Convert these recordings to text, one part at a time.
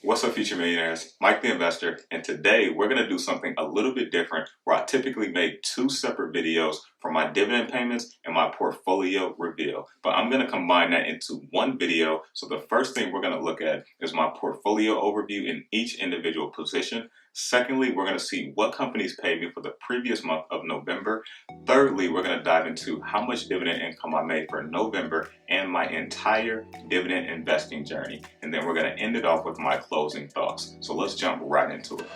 What's up, future millionaires? Mike the Investor, and today we're going to do something a little bit different where I typically make two separate videos for my dividend payments and my portfolio reveal. But I'm going to combine that into one video. So the first thing we're going to look at is my portfolio overview in each individual position. Secondly, we're going to see what companies paid me for the previous month of November. Thirdly, we're going to dive into how much dividend income I made for November and my entire dividend investing journey. And then we're going to end it off with my closing thoughts. So let's jump right into it.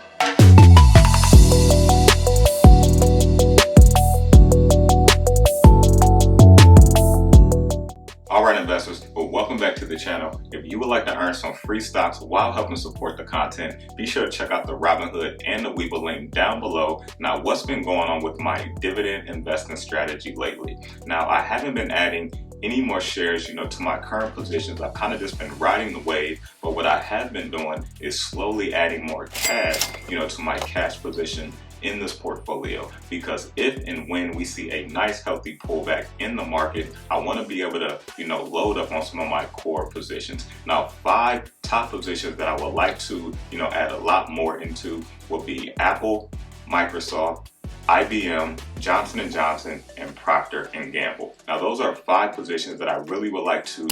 Alright investors, well, welcome back to the channel. If you would like to earn some free stocks while helping support the content, be sure to check out the Robinhood and the 𝗧𝗜𝗠𝗘𝗦𝗦 link down below. Now, what's been going on with my dividend investing strategy lately? Now, I haven't been adding any more shares, to my current positions. I've kind of just been riding the wave, but what I have been doing is slowly adding more cash, to my cash position in this portfolio, because if and when we see a nice healthy pullback in the market, I want to be able to load up on some of my core positions. Now, 5 top positions that I would like to add a lot more into will be Apple, Microsoft, IBM, Johnson & Johnson, and Procter & Gamble. Now, those are 5 positions that I really would like to,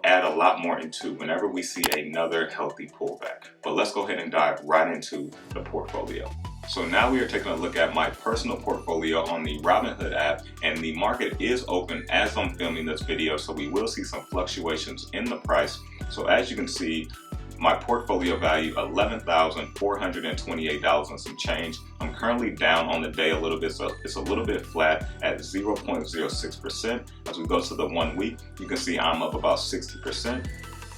add a lot more into whenever we see another healthy pullback. But let's go ahead and dive right into the portfolio. So now we are taking a look at my personal portfolio on the Robinhood app, and the market is open as I'm filming this video, so we will see some fluctuations in the price. So as you can see, my portfolio value $11,428 and some change. I'm currently down on the day a little bit, so it's a little bit flat at 0.06%. As we go to the 1 week, you can see I'm up about 60%,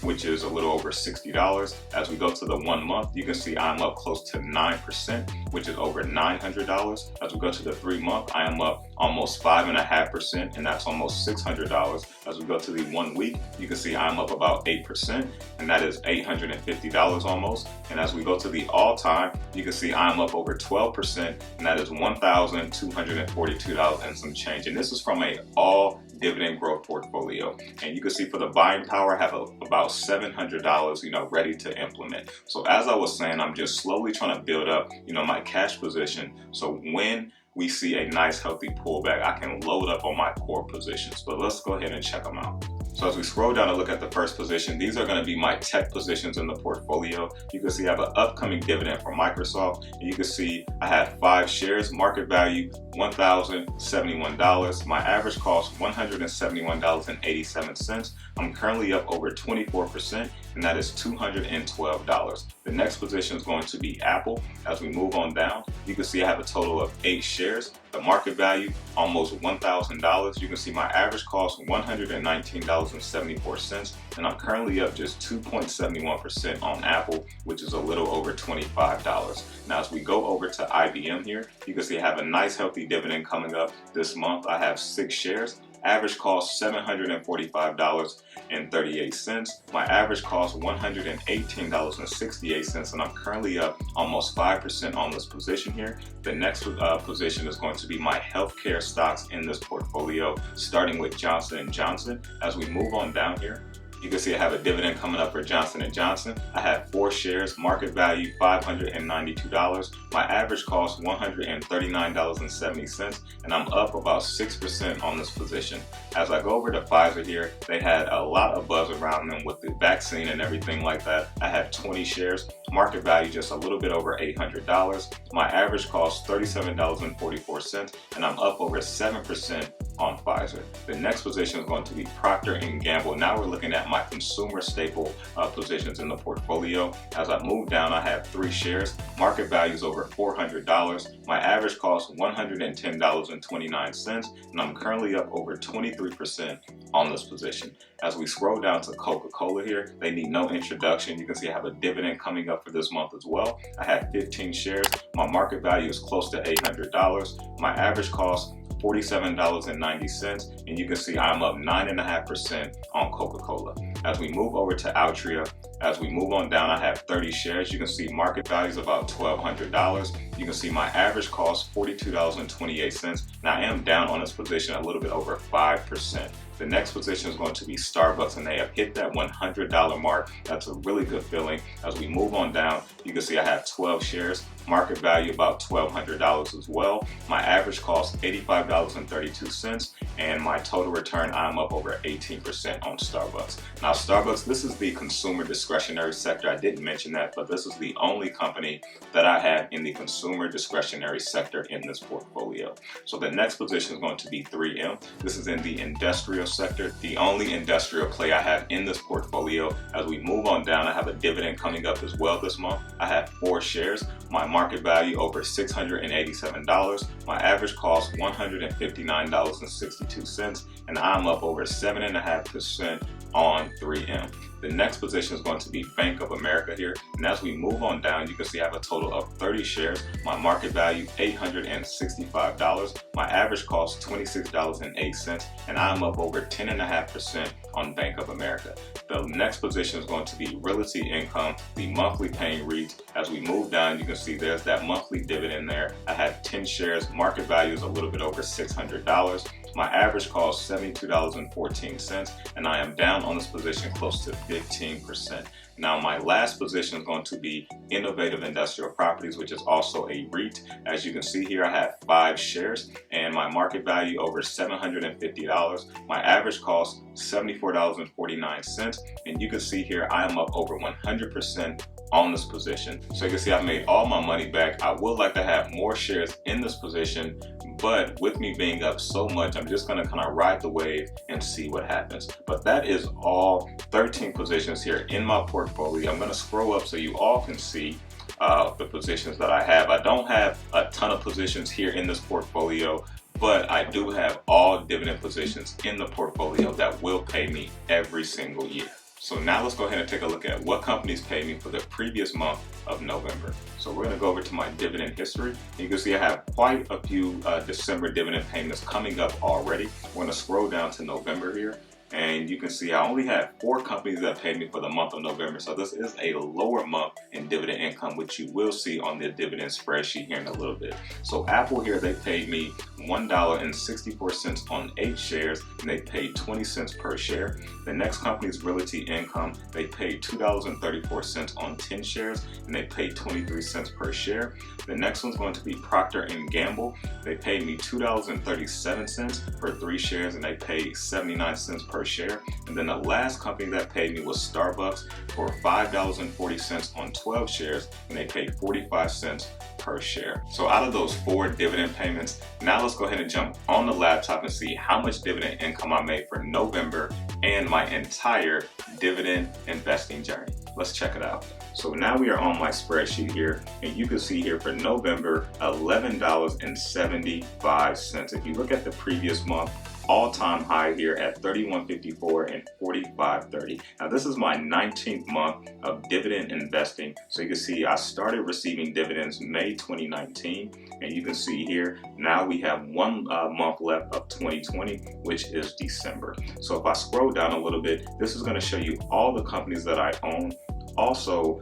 which is a little over $60. As we go to the 1 month, you can see I'm up close to 9%, which is over $900. As we go to the 3 month, I am up almost 5.5%, and that's almost $600. As we go to the 1 week, you can see I'm up about 8%, and that is $850 almost. And as we go to the all-time, you can see I'm up over 12%, and that is $1,242 and some change. And this is from a all dividend growth portfolio, and you can see for the buying power, I have about $700 ready to implement. So as I was saying, I'm just slowly trying to build up my cash position, so when we see a nice healthy pullback, I can load up on my core positions. But let's go ahead and check them out. So as we scroll down and look at the first position, these are going to be my tech positions in the portfolio. You can see I have an upcoming dividend from Microsoft, and you can see I have 5 shares, market value $1,071. My average cost $171.87. I'm currently up over 24%, and that is $212. The next position is going to be Apple. As we move on down, you can see I have a total of 8 shares. The market value almost $1,000. You can see my average cost $119.74, and I'm currently up just 2.71% on Apple, which is a little over $25. Now, as we go over to IBM here, you can see I have a nice healthy dividend coming up this month. I have 6 shares. Average cost $745.38. My average cost $118.68, and I'm currently up almost 5% on this position here. The next position is going to be my healthcare stocks in this portfolio, starting with Johnson & Johnson. As we move on down here, you can see I have a dividend coming up for Johnson & Johnson. I have 4 shares, market value $592. My average cost $139.70, and I'm up about 6% on this position. As I go over to Pfizer here, they had a lot of buzz around them with the vaccine and everything like that. I have 20 shares, market value just a little bit over $800. My average cost $37.44, and I'm up over 7% on Pfizer. The next position is going to be Procter & Gamble. Now we're looking at my consumer staple positions in the portfolio. As I move down, I have 3 shares. Market value is over $400. My average cost $110.29, and I'm currently up over 23% on this position. As we scroll down to Coca-Cola here, they need no introduction. You can see I have a dividend coming up for this month as well. I have 15 shares. My market value is close to $800. My average cost $47.90, and you can see I'm up 9.5% on Coca-Cola. As we move over to Altria, as we move on down, I have 30 shares. You can see market value is about $1,200. You can see my average cost, $42.28. Now I am down on this position a little bit over 5%. The next position is going to be Starbucks, and they have hit that $100 mark. That's a really good feeling. As we move on down, you can see I have 12 shares. Market value about $1,200 as well. My average cost $85.32, and my total return, I'm up over 18% on Starbucks. Now Starbucks, this is the consumer discretionary sector. I didn't mention that, but this is the only company that I have in the consumer discretionary sector in this portfolio. So the next position is going to be 3M. This is in the industrial sector, the only industrial play I have in this portfolio. As we move on down, I have a dividend coming up as well this month. I have 4 shares. My market value over $687. My average cost $159.62, and I'm up over 7.5% on 3M. The next position is going to be Bank of America here, and as we move on down, you can see I have a total of 30 shares. My market value $865. My average cost $26.08, and I'm up over 10.5% on Bank of America. The next position is going to be Realty Income, the monthly paying REIT. As we move down, you can see there's that monthly dividend there. I have 10 shares. Market value is a little bit over $600. My average cost $72.14, and I am down on this position close to 15%. Now my last position is going to be Innovative Industrial Properties, which is also a REIT. As you can see here, I have 5 shares, and my market value over $750. My average cost $74.49, and you can see here I am up over 100% on this position. So you can see I've made all my money back. I would like to have more shares in this position, but with me being up so much, I'm just gonna kind of ride the wave and see what happens. But that is all 13 positions here in my portfolio. I'm gonna scroll up so you all can see the positions that I have. I don't have a ton of positions here in this portfolio, but I do have all dividend positions in the portfolio that will pay me every single year. So now let's go ahead and take a look at what companies paid me for the previous month of November. So we're going to go over to my dividend history. You can see I have quite a few December dividend payments coming up already. We're going to scroll down to November here, and you can see I only have 4 companies that paid me for the month of November. So this is a lower month in dividend income, which you will see on the dividend spreadsheet here in a little bit. So Apple here, they paid me $1.64 on 8 shares, and they paid 20 cents per share. The next company is Realty Income. They paid $2.34 on 10 shares, and they paid 23 cents per share. The next one's going to be Procter & Gamble. They paid me $2.37 for 3 shares, and they paid 79 cents per share. And then the last company that paid me was Starbucks for $5.40 on 12 shares, and they paid 45 cents per share. So out of those 4 dividend payments, now let's go ahead and jump on the laptop and see how much dividend income I made for November and my entire dividend investing journey. Let's check it out. So now we are on my spreadsheet here, and you can see here for November, $11.75. If you look at the previous month, all-time high here at $31.54 and $45.30. Now this is my 19th month of dividend investing. So you can see I started receiving dividends May 2019, and you can see here now we have 1 month left of 2020, which is December. So if I scroll down a little bit, this is going to show you all the companies that I own. Also,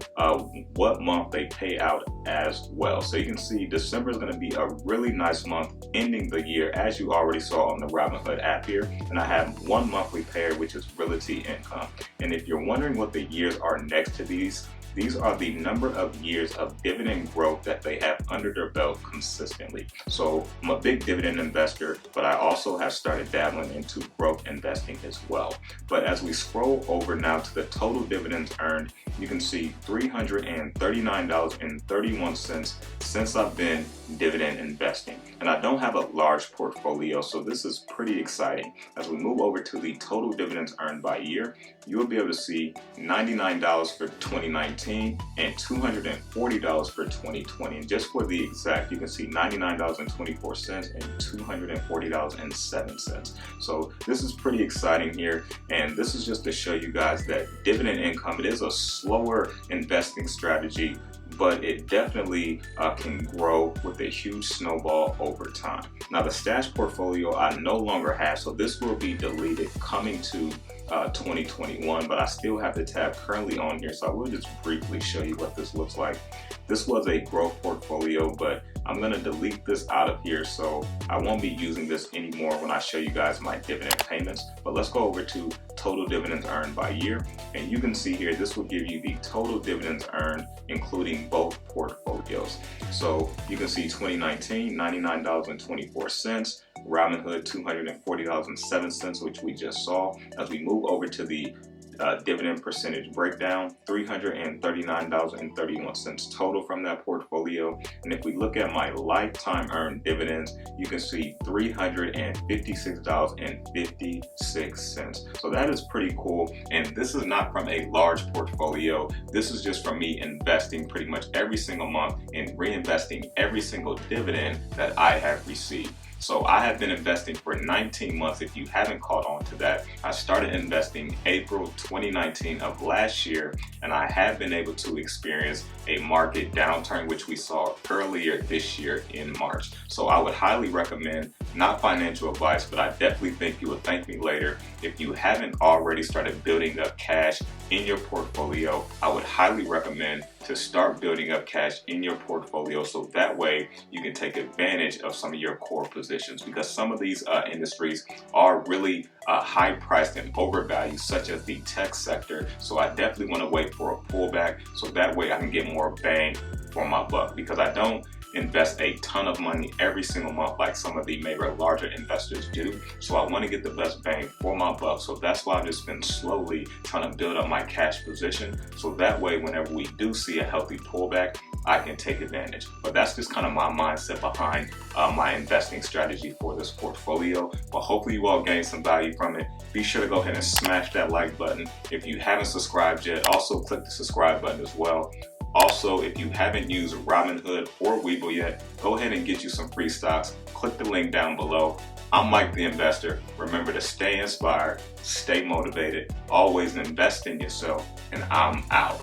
what month they pay out as well. So you can see December is going to be a really nice month ending the year, as you already saw on the Robinhood app here. And I have 1 monthly payer, which is Realty Income. And if you're wondering what the years are next to these are the number of years of dividend growth that they have under their belt consistently. So I'm a big dividend investor, but I also have started dabbling into growth investing as well. But as we scroll over now to the total dividends earned, you can see $339.31 since I've been dividend investing. And I don't have a large portfolio, so this is pretty exciting. As we move over to the total dividends earned by year, you will be able to see $99 for 2019 and $240 for 2020. And just for the exact, you can see $99.24 and $240.07. So this is pretty exciting here, and this is just to show you guys that dividend income, it is a slower investing strategy, but it definitely can grow with a huge snowball over time. Now the stash portfolio I no longer have, so this will be deleted coming to 2021, but I still have the tab currently on here, so I will just briefly show you what this looks like. This was a growth portfolio, but I'm going to delete this out of here, so I won't be using this anymore when I show you guys my dividend payments. But let's go over to total dividends earned by year, and you can see here this will give you the total dividends earned including both portfolios. So you can see 2019, $99.24, Robinhood $240.07, which we just saw. As we move over to the dividend percentage breakdown, $339.31 total from that portfolio. And if we look at my lifetime earned dividends, you can see $356.56. So that is pretty cool. And this is not from a large portfolio. This is just from me investing pretty much every single month and reinvesting every single dividend that I have received. So I have been investing for 19 months. If you haven't caught on to that, I started investing April 2019 of last year, and I have been able to experience a market downturn, which we saw earlier this year in March. So I would highly recommend, not financial advice, but I definitely think you will thank me later. If you haven't already started building up cash in your portfolio, I would highly recommend to start building up cash in your portfolio, so that way you can take advantage of some of your core positions, because some of these industries are really high priced and overvalued, such as the tech sector. So I definitely want to wait for a pullback, so that way I can get more bang for my buck, because I don't invest a ton of money every single month like some of the maybe larger investors do. So I want to get the best bang for my buck. So that's why I've just been slowly trying to build up my cash position, so that way whenever we do see a healthy pullback, I can take advantage. But that's just kind of my mindset behind my investing strategy for this portfolio. But hopefully you all gained some value from it. Be sure to go ahead and smash that like button. If you haven't subscribed yet, also click the subscribe button as well. Also, if you haven't used Robinhood or Webull yet, go ahead and get you some free stocks. Click the link down below. I'm Mike the Investor. Remember to stay inspired, stay motivated, always invest in yourself, and I'm out.